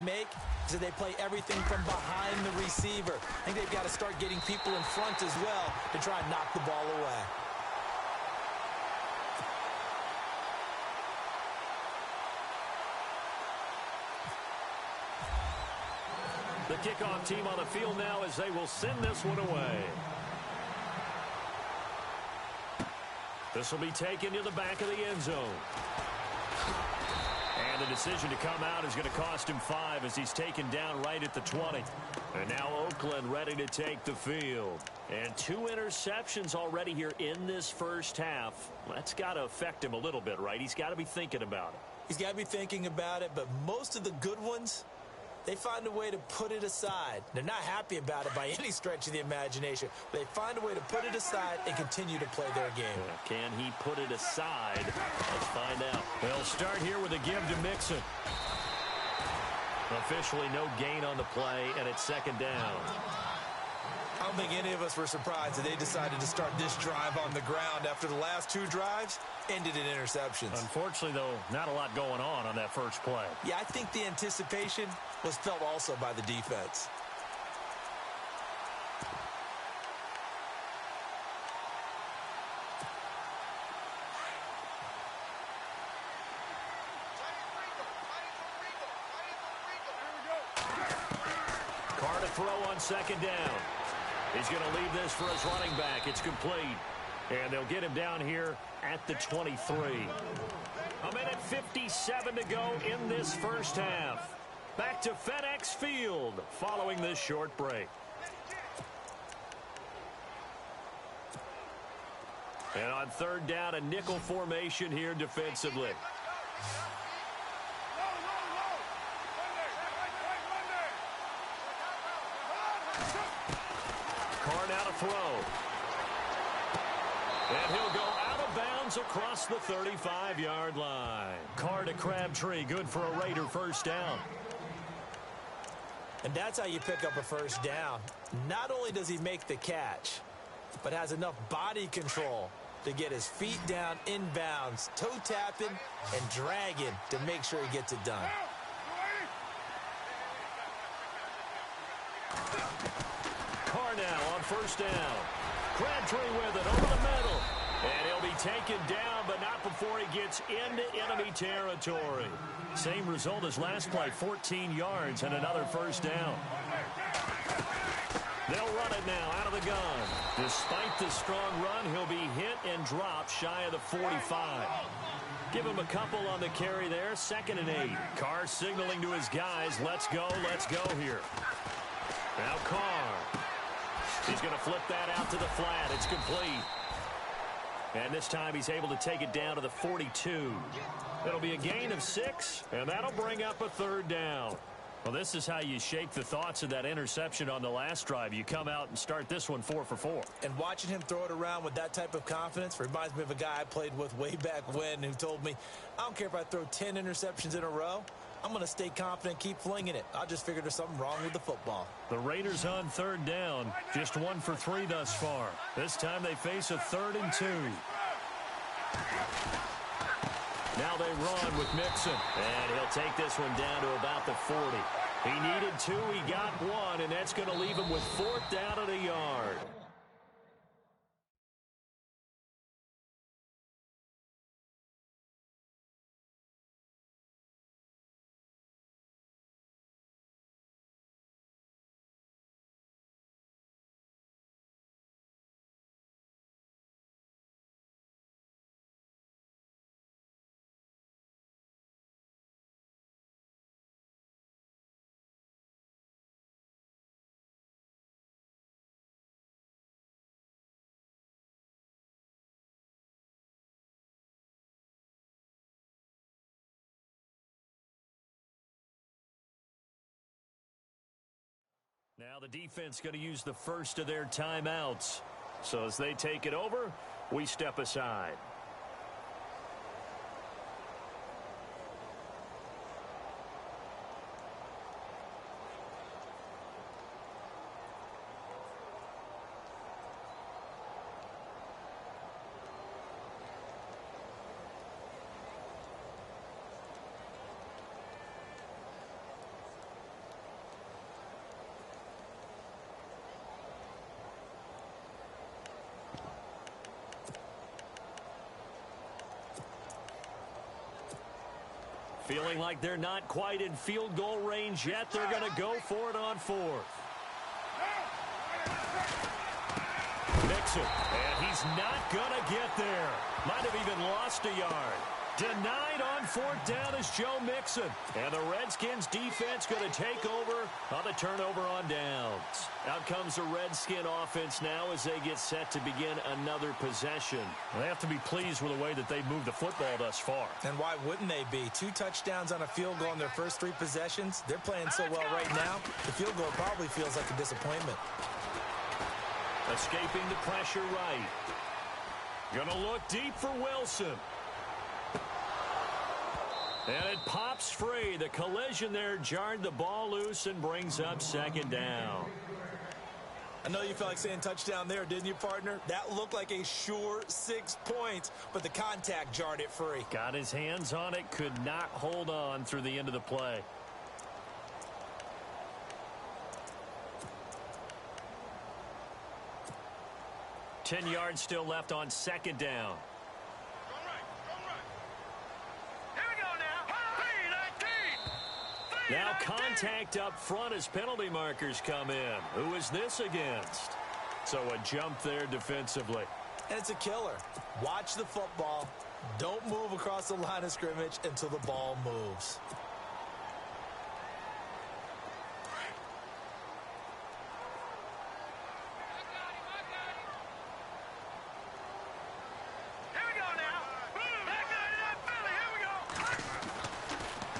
make is that they play everything from behind the receiver. I think they've got to start getting people in front as well to try and knock the ball away. The kickoff team on the field now as they will send this one away. This will be taken to the back of the end zone. And the decision to come out is going to cost him 5 as he's taken down right at the 20. And now Oakland ready to take the field. And 2 interceptions already here in this first half. That's got to affect him a little bit, right? He's got to be thinking about it. He's got to be thinking about it, but most of the good ones, they find a way to put it aside. They're not happy about it by any stretch of the imagination. They find a way to put it aside and continue to play their game. Can he put it aside? Let's find out. They'll start here with a give to Mixon. Officially no gain on the play, and it's second down. I don't think any of us were surprised that they decided to start this drive on the ground after the last 2 drives ended in interceptions. Unfortunately, though, not a lot going on that first play. Yeah, I think the anticipation was felt also by the defense. Carr to throw on second down. He's going to leave this for his running back. It's complete. And they'll get him down here at the 23. 1:57 to go in this first half. Back to FedEx Field following this short break. And on third down, a nickel formation here defensively. Carr now to throw. And he'll go out of bounds across the 35-yard line. Carr to Crabtree, good for a Raider first down. And that's how you pick up a first down. Not only does he make the catch, but has enough body control to get his feet down inbounds, toe tapping and dragging to make sure he gets it done. Carr now on first down. Crabtree with it over the middle. And he'll be taken down, but not before he gets into enemy territory. Same result as last play, 14 yards and another first down. They'll run it now out of the gun. Despite the strong run, he'll be hit and dropped shy of the 45. Give him a couple on the carry there, 2nd and 8. Carr signaling to his guys, let's go here. Now Carr. He's going to flip that out to the flat. It's complete. And this time he's able to take it down to the 42. It'll be a gain of 6, and that'll bring up a third down. Well, this is how you shake the thoughts of that interception on the last drive. You come out and start this one 4 for 4. And watching him throw it around with that type of confidence reminds me of a guy I played with way back when who told me, I don't care if I throw 10 interceptions in a row. I'm going to stay confident, keep flinging it. I just figured there's something wrong with the football. The Raiders on third down, just 1 for 3 thus far. This time they face a 3rd and 2. Now they run with Mixon. And he'll take this one down to about the 40. He needed 2, he got 1, and that's going to leave him with 4th down at a yard. Now the defense going to use the first of their timeouts. So as they take it over, we step aside. Feeling like they're not quite in field goal range yet. They're going to go for it on fourth. Mixon, and he's not going to get there. Might have even lost a yard. Denied on fourth down is Joe Mixon. And the Redskins defense going to take over on the turnover on downs. Out comes the Redskin offense now as they get set to begin another possession. They have to be pleased with the way that they've moved the football thus far. And why wouldn't they be? 2 touchdowns on a field goal in their first 3 possessions. They're playing so well right now, the field goal probably feels like a disappointment. Escaping the pressure right. Going to look deep for Wilson. And it pops free. The collision there jarred the ball loose and brings up second down. I know you felt like saying touchdown there, didn't you, partner? That looked like a sure 6 points, but the contact jarred it free. Got his hands on it, could not hold on through the end of the play. Ten yards still left on second down. Now contact up front as penalty markers come in. Who is this against? So a jump there defensively. And it's a killer. Watch the football. Don't move across the line of scrimmage until the ball moves.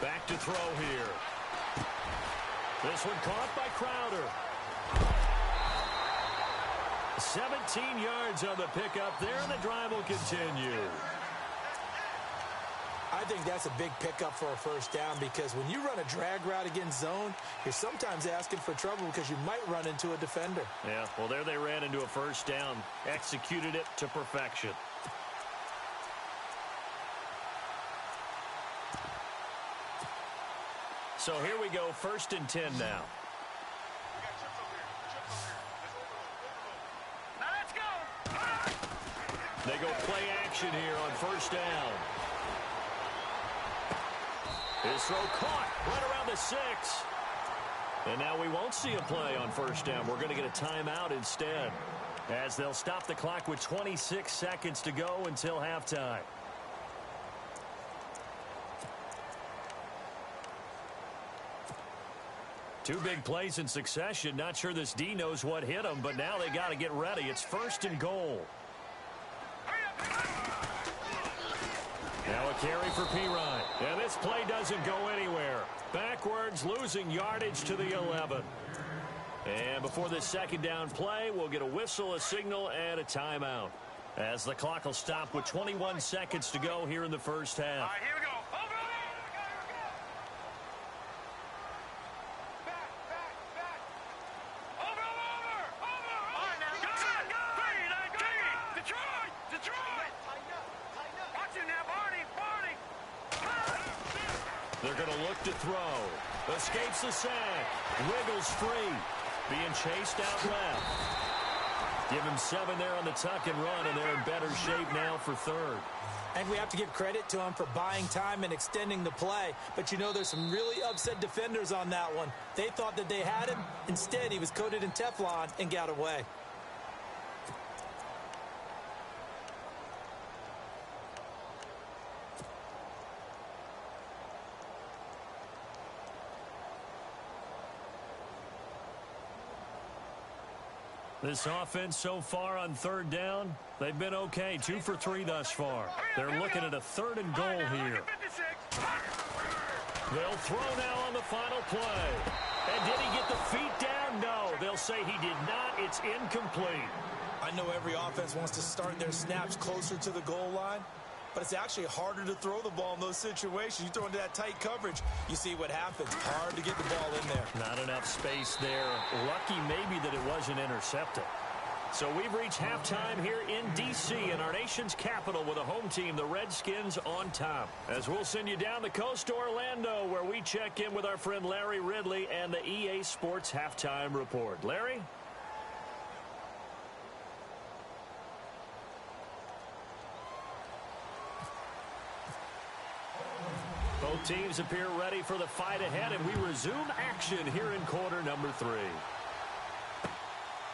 Back to throw here. This one caught by Crowder. 17 yards on the pickup there, and the drive will continue. I think that's a big pickup for a first down because when you run a drag route against zone, you're sometimes asking for trouble because you might run into a defender. Yeah, well, there they ran into a first down. Executed it to perfection. So here we go, 1st and 10 now. They go play action here on first down. His throw caught right around the 6. And now we won't see a play on first down. We're going to get a timeout instead, as they'll stop the clock with 26 seconds to go until halftime. Two big plays in succession. Not sure this D knows what hit him, but now they got to get ready. It's 1st and goal. Now a carry for Pirine. And this play doesn't go anywhere. Backwards, losing yardage to the 11. And before this second down play, we'll get a whistle, a signal, and a timeout, as the clock will stop with 21 seconds to go here in the first half. All right, here we go. They're going to look to throw. Escapes the sack. Wiggles free. Being chased out left. Give him 7 there on the tuck and run, and they're in better shape now for 3rd. And we have to give credit to him for buying time and extending the play. But you know, there's some really upset defenders on that one. They thought that they had him. Instead, he was coated in Teflon and got away. This offense so far on 3rd down, they've been okay. 2 for 3 thus far. They're looking at a 3rd and goal here. They'll throw now on the final play. And did he get the feet down? No. They'll say he did not. It's incomplete. I know every offense wants to start their snaps closer to the goal line, but it's actually harder to throw the ball in those situations. You throw into that tight coverage, you see what happens. Hard to get the ball in there. Not enough space there. Lucky maybe that it wasn't intercepted. So we've reached halftime here in D.C. in our nation's capital with a home team, the Redskins, on top. As we'll send you down the coast to Orlando, where we check in with our friend Larry Ridley and the EA Sports Halftime Report. Larry? Both teams appear ready for the fight ahead, and we resume action here in quarter number 3.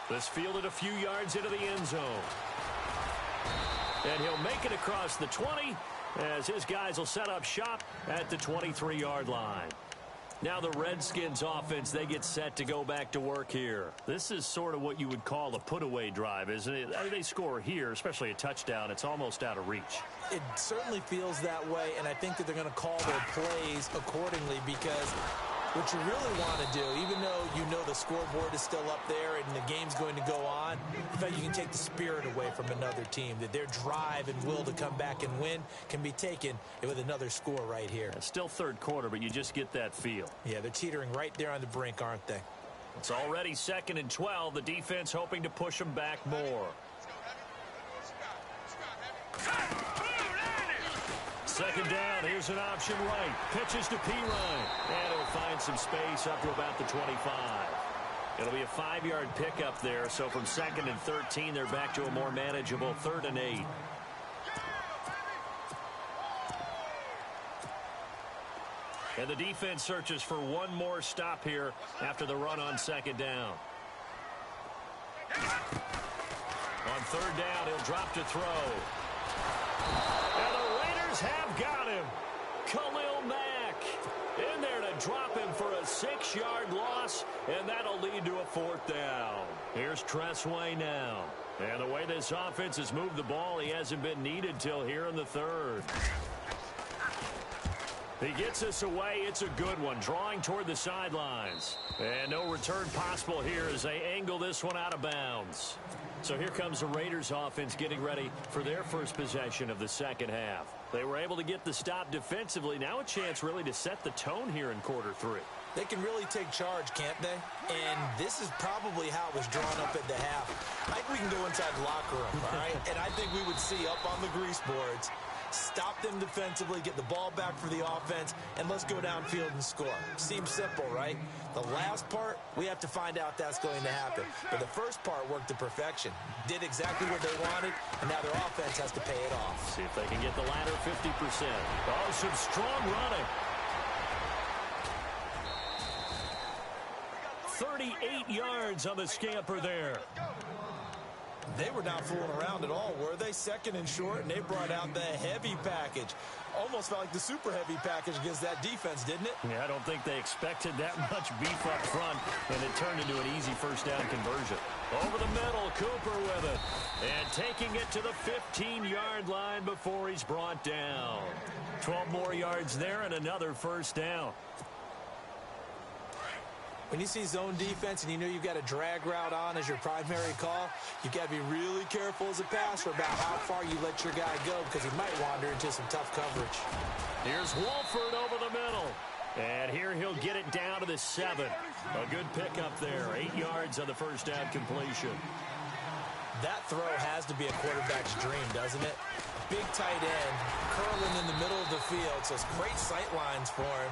This fielded a few yards into the end zone. And he'll make it across the 20 as his guys will set up shop at the 23-yard line. Now the Redskins offense, they get set to go back to work here. This is sort of what you would call a put-away drive, isn't it? They score here, especially a touchdown. It's almost out of reach. It certainly feels that way, and I think that they're going to call their plays accordingly because what you really want to do, even though you know the scoreboard is still up there and the game's going to go on, in fact, you can take the spirit away from another team, that their drive and will to come back and win can be taken with another score right here. It's still third quarter, but you just get that feel. Yeah, they're teetering right there on the brink, aren't they? It's already 2nd and 12. The defense hoping to push them back more. Second down, here's an option right. Pitches to Pirine. And he'll find some space up to about the 25. It'll be a 5-yard pickup there, so from 2nd and 13, they're back to a more manageable 3rd and 8. And the defense searches for one more stop here after the run on 2nd down. On 3rd down, he'll drop to throw. And the Raiders have got him. Khalil Mack in there to drop him for a 6-yard loss, and that'll lead to a 4th down. Here's Tressway now. And the way this offense has moved the ball, he hasn't been needed till here in the 3rd. He gets us away. It's a good one, drawing toward the sidelines. And no return possible here as they angle this one out of bounds. So here comes the Raiders offense getting ready for their first possession of the second half. They were able to get the stop defensively. Now a chance really to set the tone here in quarter 3. They can really take charge, can't they? And this is probably how it was drawn up at the half. I think we can go inside the locker room, all right? And I think we would see up on the grease boards, stop them defensively, get the ball back for the offense, and let's go downfield and score. Seems simple, right? The last part, we have to find out that's going to happen. But the first part worked to perfection. Did exactly what they wanted, and now their offense has to pay it off. See if they can get the latter 50%. Oh, some strong running. 38 yards on the scamper there. They were not fooling around at all, were they? 2nd and short, and they brought out the heavy package. Almost felt like the super heavy package against that defense, didn't it? Yeah, I don't think they expected that much beef up front, and it turned into an easy first down conversion. Over the middle, Cooper with it. And taking it to the 15-yard line before he's brought down. 12 more yards there and another first down. When you see zone defense and you know you've got a drag route on as your primary call, you've got to be really careful as a passer about how far you let your guy go because he might wander into some tough coverage. Here's Wolford over the middle. And here he'll get it down to the 7. A good pickup there. 8 yards on the first down completion. That throw has to be a quarterback's dream, doesn't it? Big tight end, curling in the middle of the field, so it's great sight lines for him.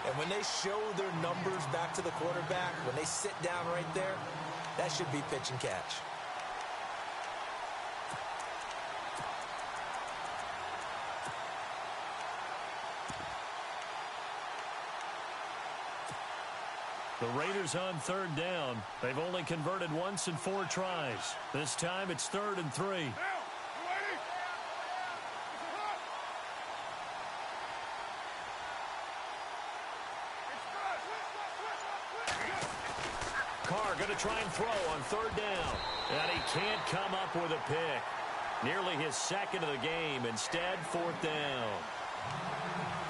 And when they show their numbers back to the quarterback, when they sit down right there, that should be pitch and catch. The Raiders on 3rd down. They've only converted once in 4 tries. This time it's 3rd and 3. Carr going to try and throw on 3rd down. And he can't come up with a pick. Nearly his 2nd of the game. Instead, 4th down.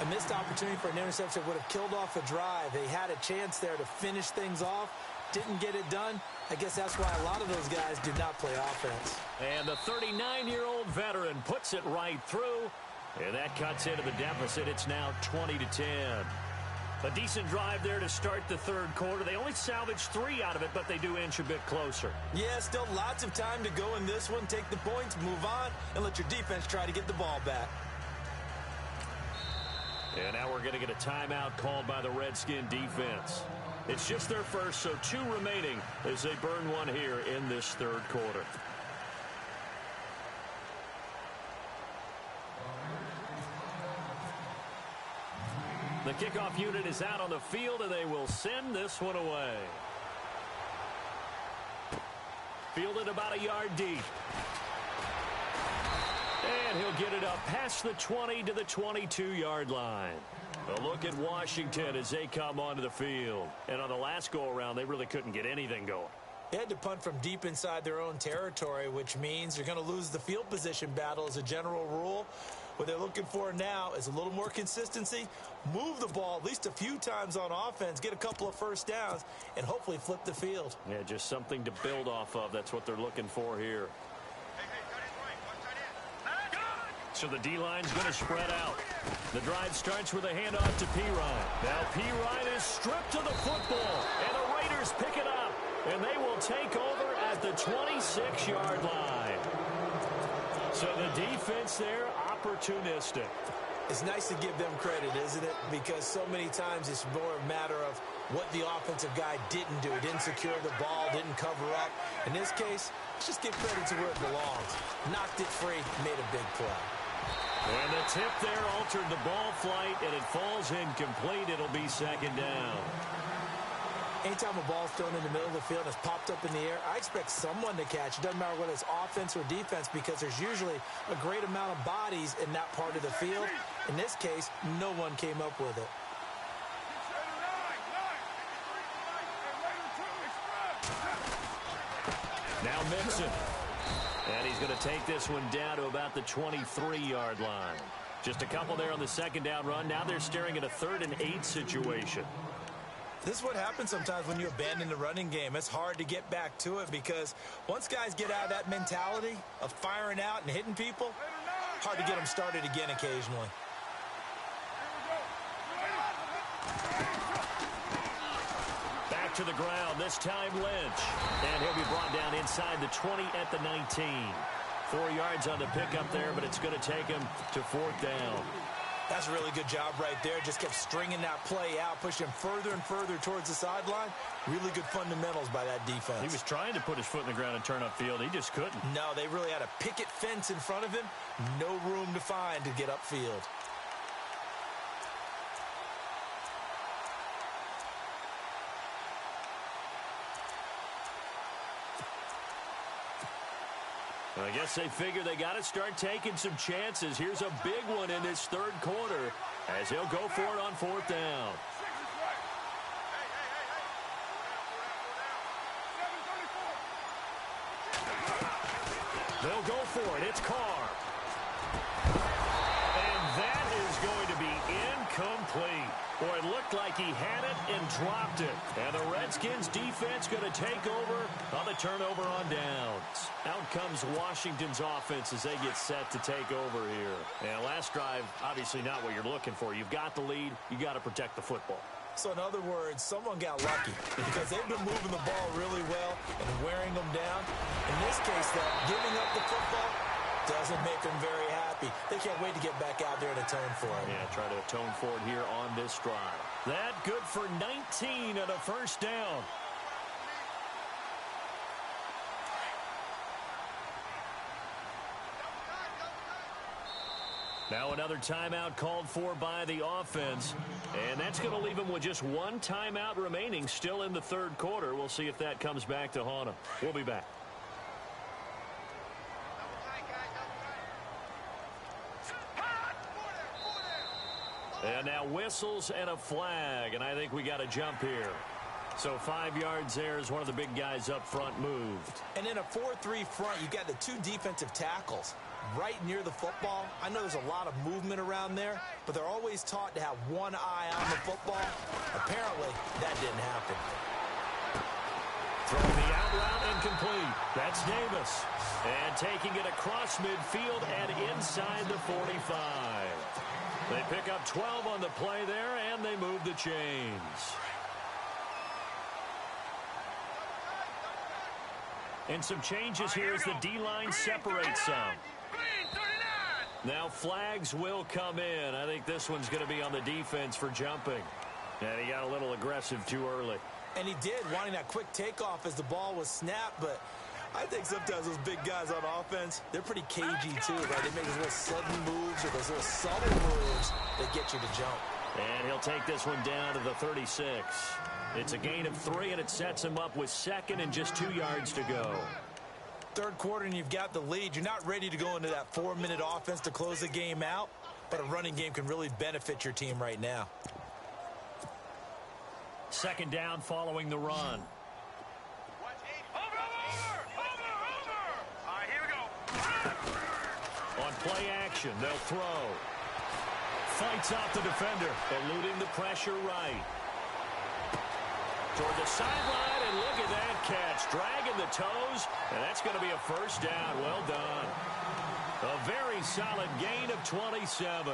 A missed opportunity for an interception would have killed off a drive. They had a chance there to finish things off. Didn't get it done. I guess that's why a lot of those guys do not play offense. And the 39-year-old veteran puts it right through. And that cuts into the deficit. It's now 20-10. A decent drive there to start the 3rd quarter. They only salvaged 3 out of it, but they do inch a bit closer. Yeah, still lots of time to go in this one. Take the points, move on, and let your defense try to get the ball back. And now we're going to get a timeout called by the Redskin defense. It's just their first, so 2 remaining as they burn one here in this 3rd quarter. The kickoff unit is out on the field, and they will send this one away. Fielded about a yard deep. And he'll get it up past the 20 to the 22-yard line. A look at Washington as they come onto the field. And on the last go-around, they really couldn't get anything going. They had to punt from deep inside their own territory, which means you're going to lose the field position battle as a general rule. What they're looking for now is a little more consistency, move the ball at least a few times on offense, get a couple of first downs, and hopefully flip the field. Yeah, just something to build off of. That's what they're looking for here. So the D-line's going to spread out. The drive starts with a handoff to Pirine. Now Pirine is stripped to the football, and the Raiders pick it up, and they will take over at the 26-yard line. So the defense there, opportunistic. It's nice to give them credit, isn't it? Because so many times it's more a matter of what the offensive guy didn't do. Didn't secure the ball, didn't cover up. In this case, let's just give credit to where it belongs. Knocked it free, made a big play. And the tip there altered the ball flight, and it falls incomplete. It'll be second down. Anytime a ball's thrown in the middle of the field and it's popped up in the air, I expect someone to catch. It doesn't matter whether it's offense or defense, because there's usually a great amount of bodies in that part of the field. In this case, no one came up with it. Now Mixon. And he's going to take this one down to about the 23-yard line. Just a couple there on the second down run. Now they're staring at a 3rd and 8 situation. This is what happens sometimes when you abandon the running game. It's hard to get back to it because once guys get out of that mentality of firing out and hitting people, hard to get them started again occasionally. Back to the ground, this time Lynch. And he'll be brought down inside the 20 at the 19. 4 yards on the pickup there, but it's going to take him to 4th down. That's a really good job right there. Just kept stringing that play out, pushing him further and further towards the sideline. Really good fundamentals by that defense. He was trying to put his foot in the ground and turn upfield. He just couldn't. No, they really had a picket fence in front of him. No room to find to get upfield. I guess they figure they got to start taking some chances. Here's a big one in this 3rd quarter as he'll go for it on 4th down. They'll go for it. It's Carr. And that is going to be incomplete. Boy, it looked like he had it and dropped it. And the Redskins defense going to take over on the turnover on downs. Out comes Washington's offense as they get set to take over here. And last drive, obviously not what you're looking for. You've got the lead. You got to protect the football. So in other words, someone got lucky because they've been moving the ball really well and wearing them down. In this case, though, giving up the football doesn't make them very happy. They can't wait to get back out there and atone for it. Yeah, try to atone for it here on this drive. That good for 19 and a 1st down. Now another timeout called for by the offense. And that's going to leave them with just 1 timeout remaining still in the 3rd quarter. We'll see if that comes back to haunt them. We'll be back. And now whistles and a flag, and I think we got to jump here. So 5 yards there as one of the big guys up front moved. And in a 4-3 front, you got the 2 defensive tackles right near the football. I know there's a lot of movement around there, but they're always taught to have one eye on the football. Apparently, that didn't happen. Throwing the out route incomplete. That's Davis. And taking it across midfield and inside the 45. They pick up 12 on the play there, and they move the chains. And some changes here as the D-line separates some. Now flags will come in. I think this one's going to be on the defense for jumping. And he got a little aggressive too early. And he did, wanting that quick takeoff as the ball was snapped, but I think sometimes those big guys on offense, they're pretty cagey too, right? They make those little sudden moves or those little subtle moves that get you to jump. And he'll take this one down to the 36. It's a gain of 3, and it sets him up with second and just 2 yards to go. Third quarter, and you've got the lead. You're not ready to go into that 4-minute offense to close the game out, but a running game can really benefit your team right now. Second down following the run. On play action, they'll throw. Fights off the defender, eluding the pressure right. Toward the sideline, and look at that catch. Dragging the toes, and that's going to be a first down. Well done. A very solid gain of 27.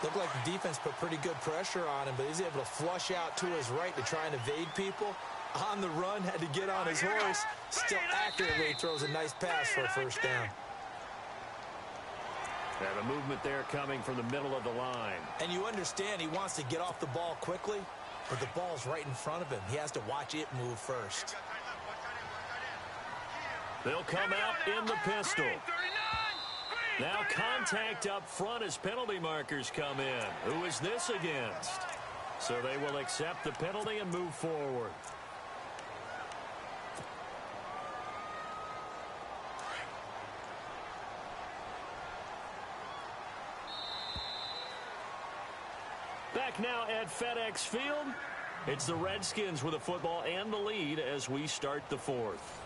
Looked like the defense put pretty good pressure on him, but he's able to flush out to his right to try and evade people. On the run, had to get on his horse. Still accurately throws a nice pass for a first down. And a movement there coming from the middle of the line. And you understand he wants to get off the ball quickly, but the ball's right in front of him. He has to watch it move first. They'll come out in the pistol. Now contact up front as penalty markers come in. Who is this against? So they will accept the penalty and move forward. Back now at FedEx Field. It's the Redskins with the football and the lead as we start the fourth.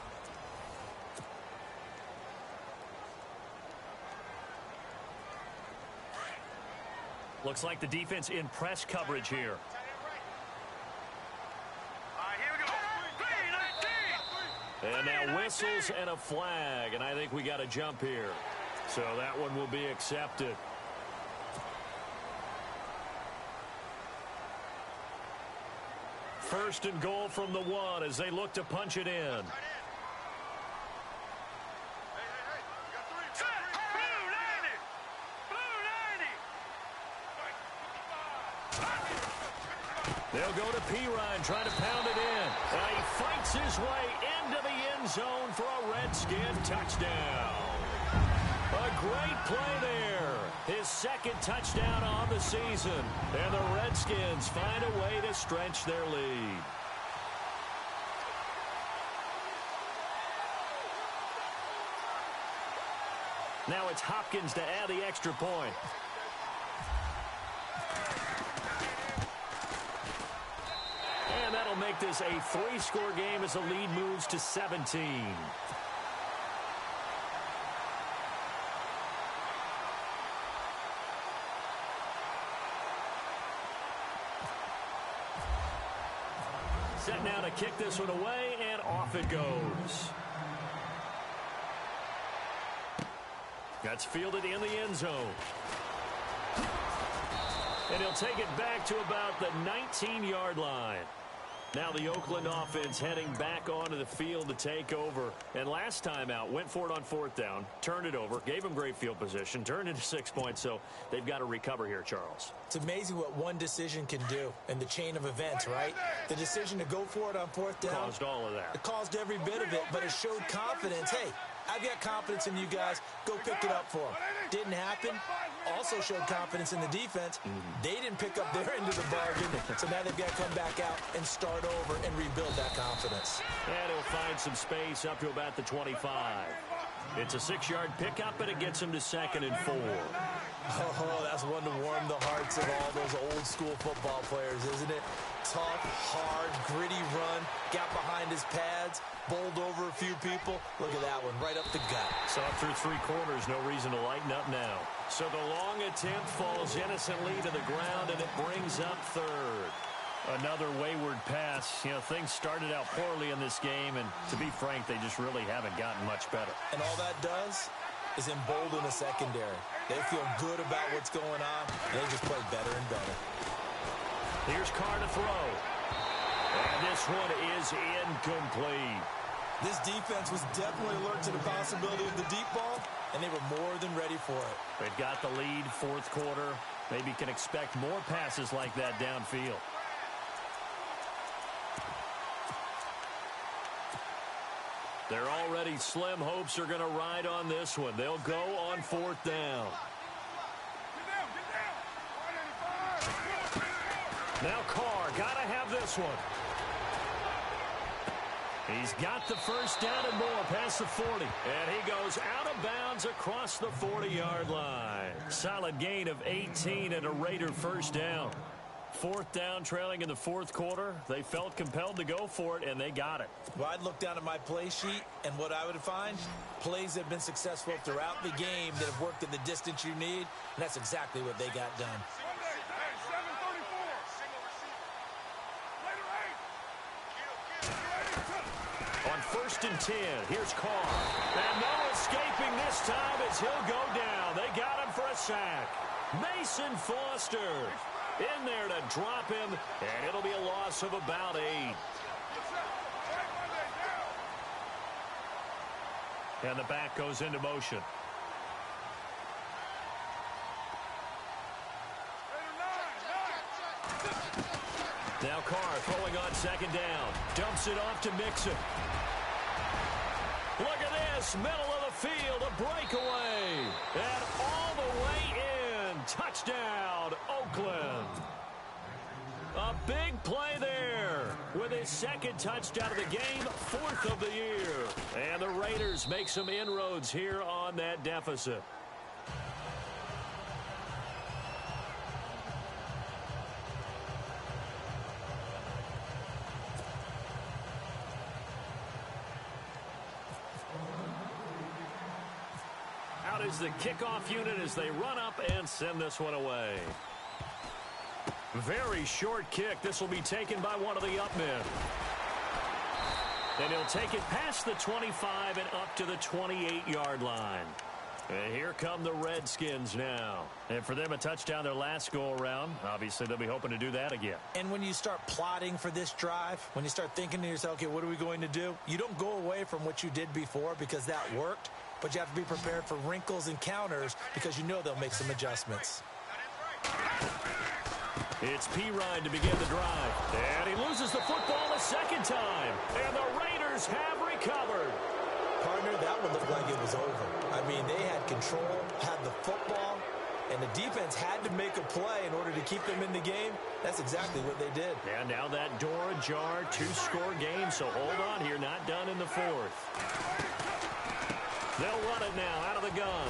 Looks like the defense in press coverage here. And now whistles and a flag, and I think we got a jump here. So that one will be accepted. First and goal from the 1 as they look to punch it in. They'll go to Pirine, trying to pound it in. And he fights his way into the end zone for a Redskin touchdown. A great play there. His second touchdown on the season. And the Redskins find a way to stretch their lead. Now it's Hopkins to add the extra point. And that'll make this a 3-score game as the lead moves to 17. Set now to kick this one away, and off it goes. That's fielded in the end zone. And he'll take it back to about the 19-yard line. Now the Oakland offense heading back onto the field to take over. And last time out, went for it on 4th down, turned it over, gave them great field position, turned into 6 points, so they've got to recover here, Charles. It's amazing what one decision can do in the chain of events, right? The decision to go for it on 4th down. Caused all of that. It caused every bit of it, but it showed confidence. Hey, I've got confidence in you guys. Go pick it up for them. Didn't happen. Also showed confidence in the defense. They didn't pick up their end of the bargain, so now they've got to come back out and start over and rebuild that confidence. And he'll find some space up to about the 25. It's a 6-yard pickup, and it gets him to 2nd and 4. Oh, that's one to warm the hearts of all those old-school football players, isn't it? Tough, hard, gritty run, got behind his pads, bowled over a few people. Look at that one, right up the gut. So up through 3 quarters, no reason to lighten up now. So the long attempt falls innocently to the ground, and it brings up 3rd. Another wayward pass. You know, things started out poorly in this game, and to be frank, they just really haven't gotten much better. And all that does is embolden the secondary. They feel good about what's going on, and they just play better and better. Here's Carr to throw. And this one is incomplete. This defense was definitely alert to the possibility of the deep ball, and they were more than ready for it. They've got the lead, 4th quarter. Maybe can expect more passes like that downfield. Their already slim hopes are going to ride on this one. They'll go on 4th down. Now Carr, got to have this one. He's got the first down and more past the 40. And he goes out of bounds across the 40-yard line. Solid gain of 18 and a Raider first down. Fourth down, trailing in the fourth quarter. They felt compelled to go for it, and they got it. Well, I'd look down at my play sheet, and what I would find, plays that have been successful throughout the game that have worked in the distance you need, and that's exactly what they got done. On 1st and 10, here's Carr. And no escaping this time as he'll go down. They got him for a sack. Mason Foster in there to drop him, and it'll be a loss of about 8. And the back goes into motion. Now Carr throwing on 2nd down. Dumps it off to Mixon. Look at this, middle of the field, a breakaway. And all the way in. Touchdown, Oakland. A big play there with his 2nd touchdown of the game, 4th of the year. And the Raiders make some inroads here on that deficit. Out is the kickoff unit as they run up and send this one away. Very short kick. This will be taken by one of the up men. And he'll take it past the 25 and up to the 28-yard line. And here come the Redskins now. And for them, a touchdown their last go-around. Obviously, they'll be hoping to do that again. And when you start plotting for this drive, when you start thinking to yourself, okay, what are we going to do? You don't go away from what you did before because that worked, but you have to be prepared for wrinkles and counters because you know they'll make some adjustments. It's Pirine to begin the drive. And he loses the football a 2nd time. And the Raiders have recovered. Partner, that one looked like it was over. I mean, they had control, had the football, and the defense had to make a play in order to keep them in the game. That's exactly what they did. And now that door ajar, 2-score game, so hold on here, not done in the 4th. They'll run it now out of the gun.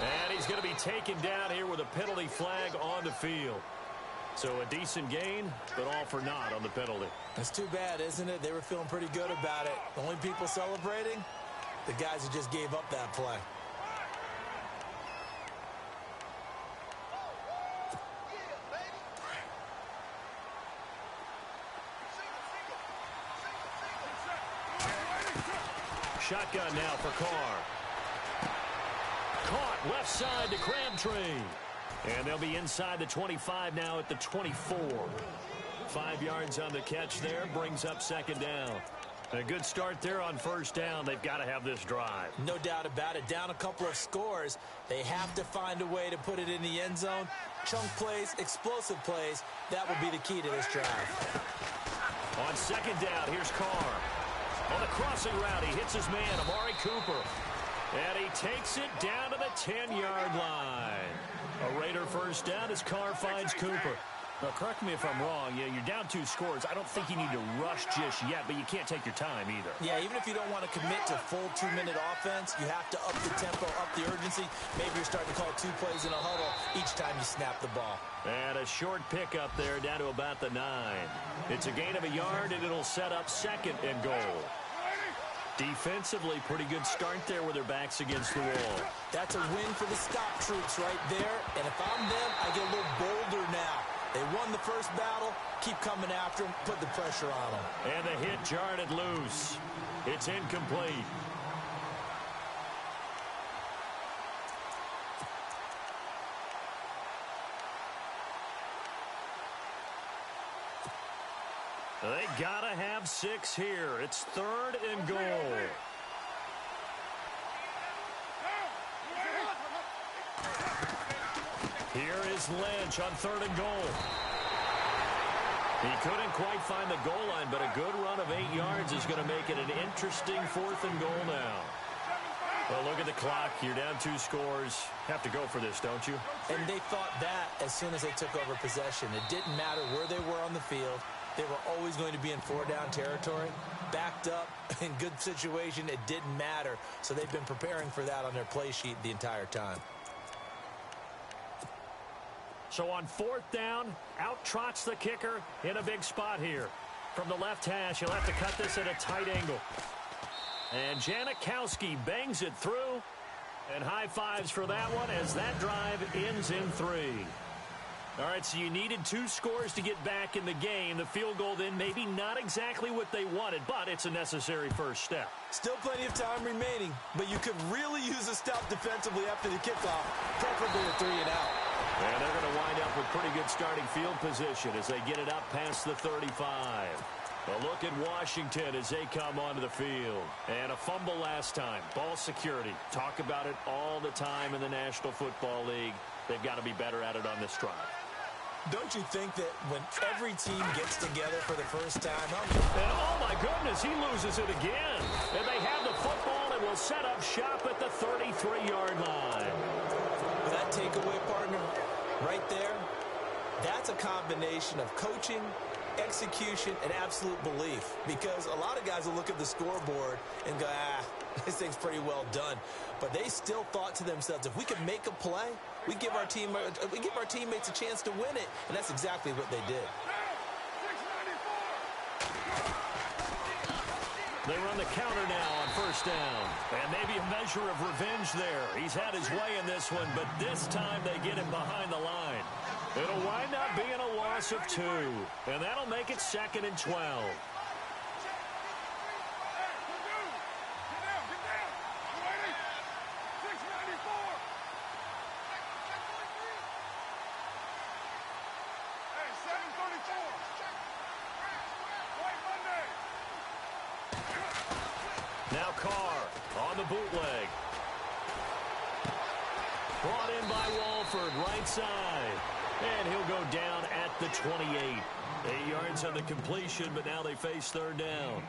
And he's going to be taken down here with a penalty flag on the field. So a decent gain, but all for naught on the penalty. That's too bad, isn't it? They were feeling pretty good about it. The only people celebrating, the guys who just gave up that play. Shotgun now for Carr. Caught left side to Crabtree. And they'll be inside the 25 now at the 24. 5 yards on the catch there, brings up 2nd down. A good start there on 1st down. They've got to have this drive. No doubt about it. Down a couple of scores. They have to find a way to put it in the end zone. Chunk plays, explosive plays. That will be the key to this drive. On 2nd down, here's Carr. On the crossing route, he hits his man, Amari Cooper. And he takes it down to the 10-yard line. A Raider first down as Carr finds Cooper. Now, correct me if I'm wrong. Yeah, you're down 2 scores. I don't think you need to rush just yet, but you can't take your time either. Yeah, even if you don't want to commit to full 2-minute offense, you have to up the tempo, up the urgency. Maybe you're starting to call 2 plays in a huddle each time you snap the ball. And a short pickup there down to about the 9. It's a gain of a yard, and it'll set up 2nd and goal. Defensively, pretty good start there with their backs against the wall. That's a win for the stop troops right there. And if I'm them, I get a little bolder now. They won the first battle. Keep coming after them. Put the pressure on them. And the hit jarred it loose. It's incomplete. They gotta have 6 here. It's 3rd and goal. Here is Lynch on 3rd and goal. He couldn't quite find the goal line, but a good run of 8 yards is going to make it an interesting 4th and goal now. Well, look at the clock. You're down 2 scores. Have to go for this, don't you? And they thought that as soon as they took over possession. It didn't matter where they were on the field. They were always going to be in 4-down territory. Backed up, in good situation, it didn't matter. So they've been preparing for that on their play sheet the entire time. So on 4th down, out trots the kicker in a big spot here. From the left hash, he'll have to cut this at a tight angle. And Janikowski bangs it through. And high fives for that one as that drive ends in 3. All right, so you needed 2 scores to get back in the game. The field goal then maybe not exactly what they wanted, but it's a necessary first step. Still plenty of time remaining, but you could really use a stop defensively after the kickoff, preferably a 3-and-out. And they're going to wind up with pretty good starting field position as they get it up past the 35. A look at Washington as they come onto the field. And a fumble last time. Ball security. Talk about it all the time in the National Football League. They've got to be better at it on this drive. Don't you think that when every team gets together for the first time... And oh my goodness, he loses it again. And they have the football and will set up shop at the 33-yard line. That takeaway, partner, right there, that's a combination of coaching, execution, and absolute belief. Because a lot of guys will look at the scoreboard and go, this thing's pretty well done. But they still thought to themselves, if we could make a play, we give our teammates a chance to win it. And that's exactly what they did. They run the counter now on 1st down. And maybe a measure of revenge there. He's had his way in this one, but this time they get him behind the line. It'll wind up being a loss of 2. And that'll make it 2nd and 12. Now Carr on the bootleg. Brought in by Walford, right side. And he'll go down at the 28. 8 yards on the completion, but now they face 3rd down.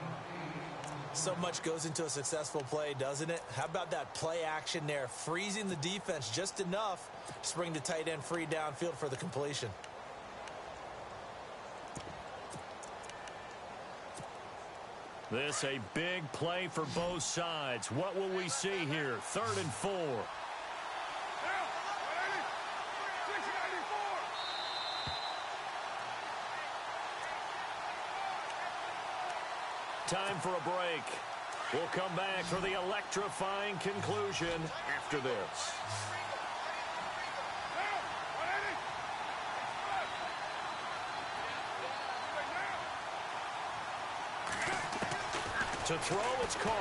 So much goes into a successful play, doesn't it? How about that play action there? Freezing the defense just enough to bring the tight end free downfield for the completion. This a big play for both sides. What will we see here? 3rd and 4. Time for a break. We'll come back for the electrifying conclusion after this. To throw, it's Carr.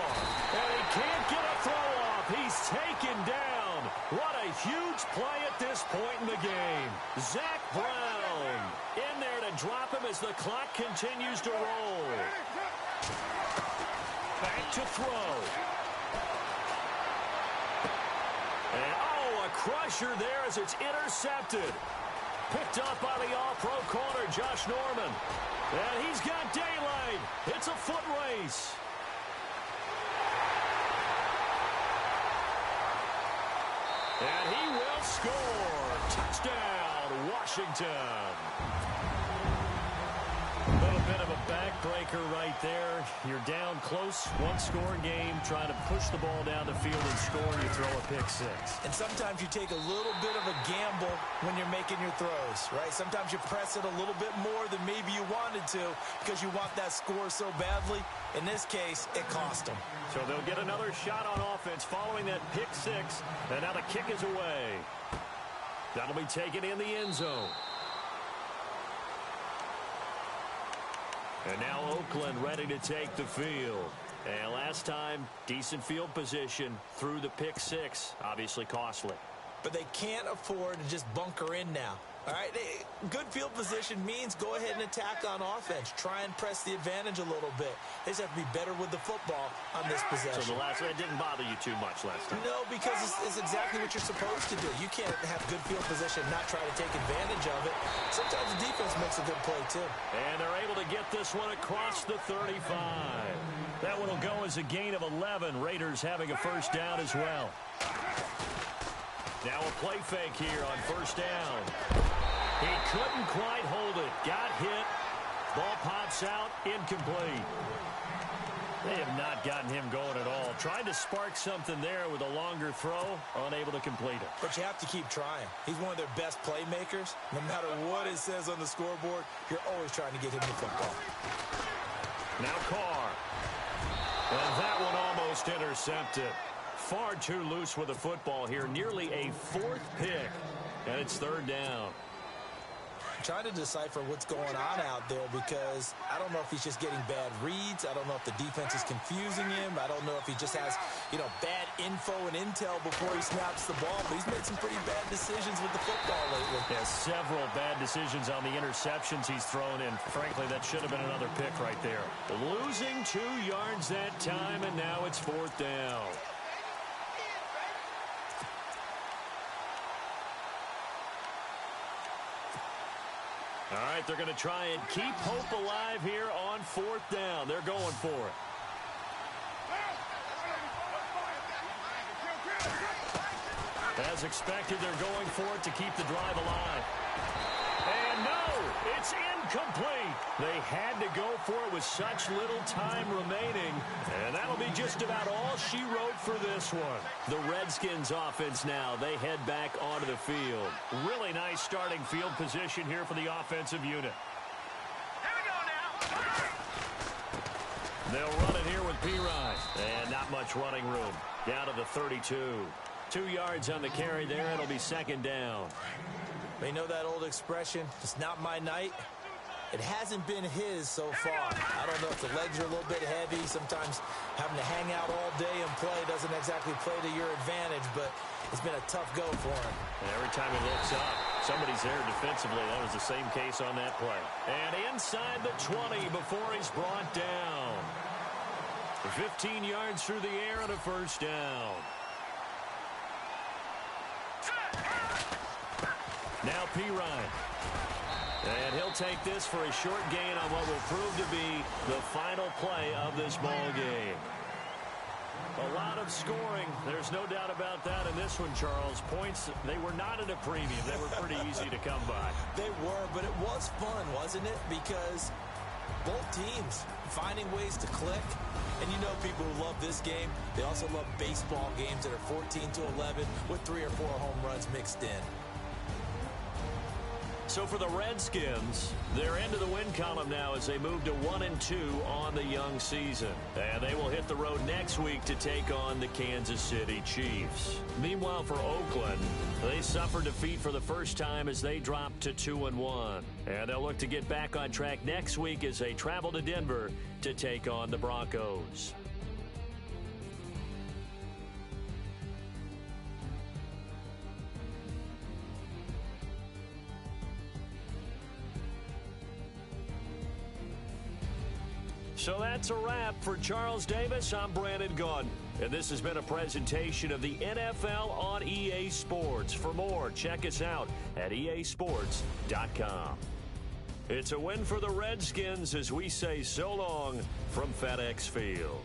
And he can't get a throw off. He's taken down. What a huge play at this point in the game. Zach Brown in there to drop him as the clock continues to roll. Back to throw. And a crusher there as it's intercepted. Picked up by the all-pro corner, Josh Norman. And he's got daylight. It's a foot race. And he will score. Touchdown, Washington. A little bit of a backbreaker right there. You're down close, one-score game, trying to push the ball down the field and score, you throw a pick-6. And sometimes you take a little bit of a gamble when you're making your throws, right? Sometimes you press it a little bit more than maybe you wanted to because you want that score so badly. In this case, it cost them. So they'll get another shot on offense following that pick-6, and now the kick is away. That'll be taken in the end zone. And now Oakland ready to take the field. And last time, decent field position through the pick-6. Obviously costly. But they can't afford to just bunker in now. All right, good field position means go ahead and attack on offense. Try and press the advantage a little bit. They just have to be better with the football on this possession. So it didn't bother you too much last time? No, because it's exactly what you're supposed to do. You can't have good field position and not try to take advantage of it. Sometimes the defense makes a good play, too. And they're able to get this one across the 35. That one will go as a gain of 11. Raiders having a first down as well. Now a play fake here on first down. He couldn't quite hold it. Got hit. Ball pops out. Incomplete. They have not gotten him going at all. Tried to spark something there with a longer throw. Unable to complete it. But you have to keep trying. He's one of their best playmakers. No matter what it says on the scoreboard, you're always trying to get him the football. Now Carr. And that one almost intercepted. Far too loose with the football here. Nearly a fourth pick. And it's third down. I'm trying to decipher what's going on out there because I don't know if he's just getting bad reads. I don't know if the defense is confusing him. I don't know if he just has, bad info and intel before he snaps the ball. But he's made some pretty bad decisions with the football lately. Yeah, several bad decisions on the interceptions he's thrown in. Frankly, that should have been another pick right there. Losing 2 yards that time, and now it's fourth down. All right, they're going to try and keep hope alive here on fourth down. They're going for it. As expected, they're going for it to keep the drive alive. And no, it's incomplete. They had to go for it with such little time remaining. And that'll be just about all she wrote for this one. The Redskins offense now, they head back onto the field. Really nice starting field position here for the offensive unit. Here we go now. They'll run it here with P-Ryan. And not much running room. Down to the 32. 2 yards on the carry there. It'll be second down. They know that old expression, it's not my night. It hasn't been his so far. I don't know if the legs are a little bit heavy. Sometimes having to hang out all day and play doesn't exactly play to your advantage, but it's been a tough go for him. And every time he looks up, somebody's there defensively. That was the same case on that play. And inside the 20 before he's brought down. 15 yards through the air and a first down. Now P-Ryan. And he'll take this for a short gain on what will prove to be the final play of this ball game. A lot of scoring. There's no doubt about that in this one, Charles. Points, they were not at a premium. They were pretty easy to come by. They were, but it was fun, wasn't it? Because both teams finding ways to click. And you know people who love this game, they also love baseball games that are 14-11 with 3 or 4 home runs mixed in. So for the Redskins, they're into the win column now as they move to 1-2 on the young season. And they will hit the road next week to take on the Kansas City Chiefs. Meanwhile, for Oakland, they suffered defeat for the first time as they dropped to 2-1. And they'll look to get back on track next week as they travel to Denver to take on the Broncos. So that's a wrap. For Charles Davis, I'm Brandon Gunn. And this has been a presentation of the NFL on EA Sports. For more, check us out at easports.com. It's a win for the Redskins as we say so long from FedEx Field.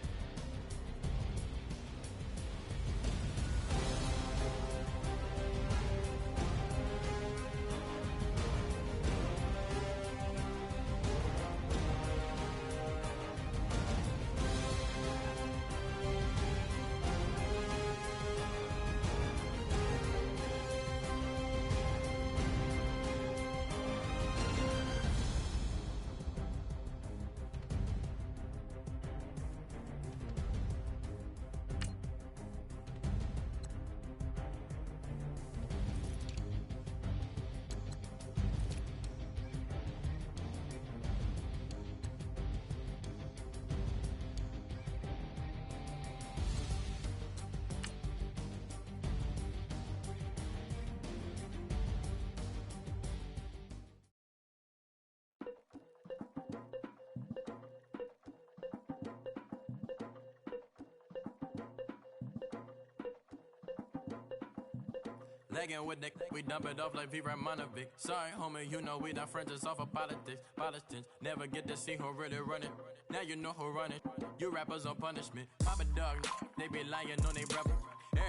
Legging with the we dump it off like V. Ramonovic. Sorry, homie, you know we done friends is off of politics. Politics never get to see who really run it. Now you know who run it. You rappers on punishment. Papa dog, they be lying on they brother.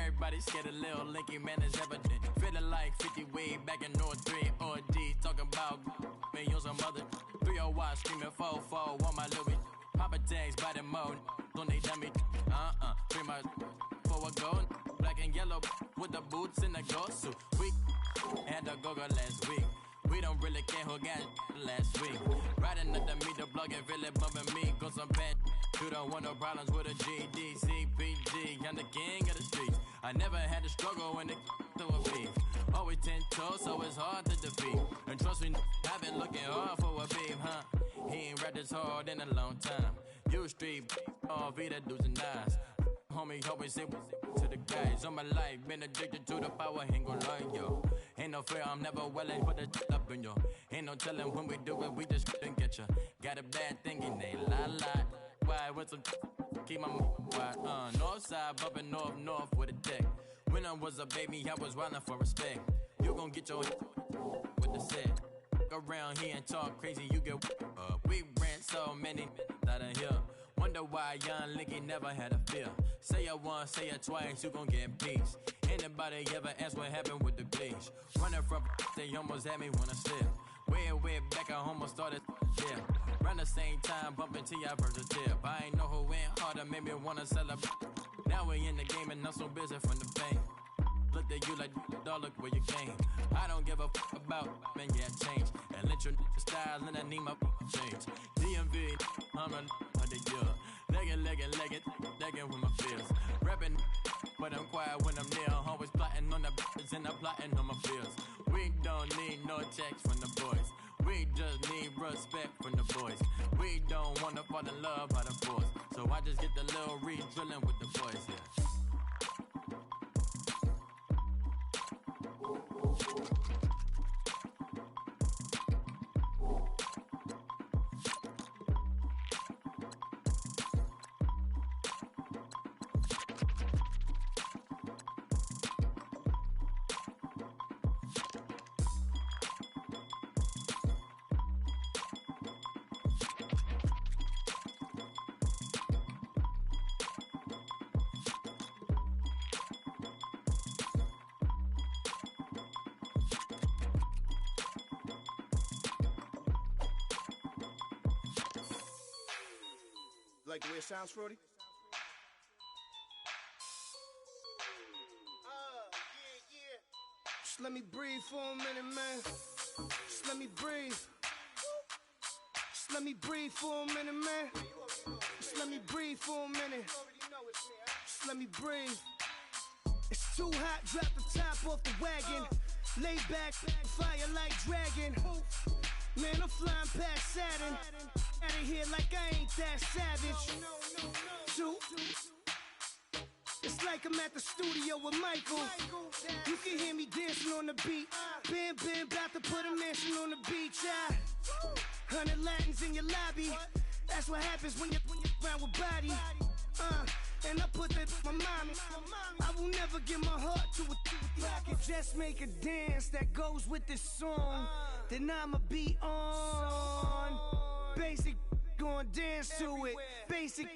Everybody scared of Lil Linky, man, is evident. Feeling like 50 way back in 03 OD. Talking about me on some other 301 screaming 4-4 on my Louis. Papa tags by the mode on they dummy. Pretty much for a gold. Black and yellow with the boots and the gold suit. We had a go-go last week. We don't really care who got last week. Riding up the meet the blog and really bumping me. Cause I'm bad. You don't want no problems with a GD, CPG. I'm the king of the streets. I never had to struggle when it to a beef. Always 10 toes, so it's hard to defeat. And trust me, I've been looking hard for a beef, huh? He ain't rapped this hard in a long time. You street, all Vita dudes and eyes. Homie, always say to the guys. All my life, been addicted to the power, ain't gon' lie, yo. Ain't no fear, I'm never willing, put the up in yo. Ain't no telling when we do it, we just couldn't get ya. Got a bad thing in they la. Why, with some keep my wide, north side, bumping north with a deck. When I was a baby, I was wildin' for respect. You gon' get your with the set. Around here and talk crazy, you get we ran so many out of here. Wonder why young Linky never had a fear. Say it once, say it twice, you gon' get peace. Anybody ever ask what happened with the bleach? Running from they almost had me wanna slip. Way back, I almost started yeah. Around the same time, bumping till I first a tip. I ain't know who went harder, made me wanna celebrate. Now we in the game and I'm so busy from the bank. Look at you like, dog, look where you came. I don't give a about, man, yeah, change. And let your style and I need my change. DMV, I'm a legging with my fears. Rapping, but I'm quiet when I'm near. Always plotting on the bitches and I'm plotting on my fears. We don't need no checks from the boys. We just need respect from the boys. We don't wanna fall in love by the force. So I just get the little re-drilling with the boys, yeah. Like the way it sounds, Frody? Yeah. Just let me breathe for a minute, man. Just let me breathe. Just let me breathe for a minute, man. Just let me breathe for a minute. Just let me breathe. It's too hot, drop the top off the wagon. Lay back, fire like dragon. Man, I'm flying past Saturn. Out of here like I ain't that savage. Two. It's like I'm at the studio with Michael. You can hear me dancing on the beat. Bam, about to put a mansion on the beach. 100 Latins in your lobby. That's what happens when you're around with body. And I put that with my mama. I will never give my heart to a I can just make a dance that goes with this song. Then I'ma be on. Basic, gon' dance to it. Basic,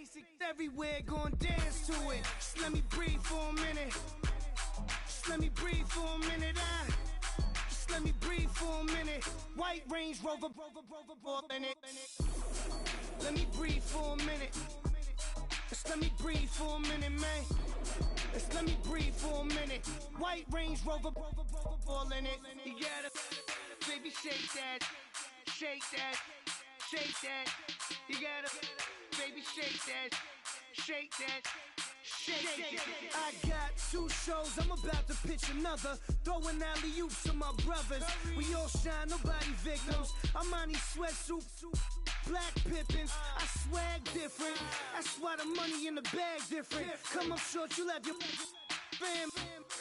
everywhere, gon' dance to it. Just let me breathe for a minute. Just let me breathe for a minute. Just let me breathe for a minute. White Range Rover, in it. Let me breathe for a minute. Just let me breathe for a minute, man. Just let me breathe for a minute. White Range Rover, all in it. You gotta, baby, shake that, shake that. Shake that, you gotta, baby, shake that, shake that, shake that. I got 2 shows, I'm about to pitch another. Throwing alley-oops to my brothers. We all shine, nobody victims. I'm on these sweatsuits, black pippins. I swag different, that's why the money in the bag different. Come up short, you left your fam.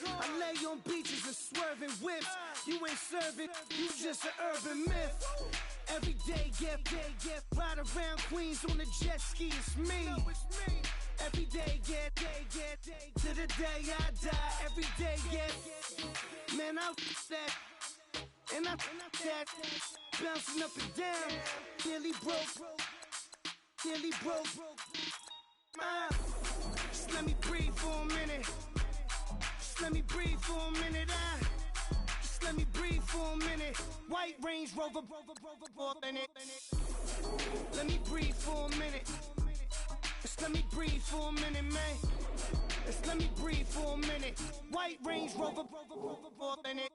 I lay on beaches and swerving whips. You ain't serving, you just an urban myth. Every day, get ride around Queens on a jet ski, it's me. Every day get to the day I die. Every day get, man, I that. And I that, bouncing up and down, nearly broke. Just let me breathe for a minute. Just let me breathe for a minute. Just let me breathe for a minute. White Range Rover, in it. Let me breathe for a minute. Just let me breathe for a minute, man. Just let me breathe for a minute. White Range Rover, in it.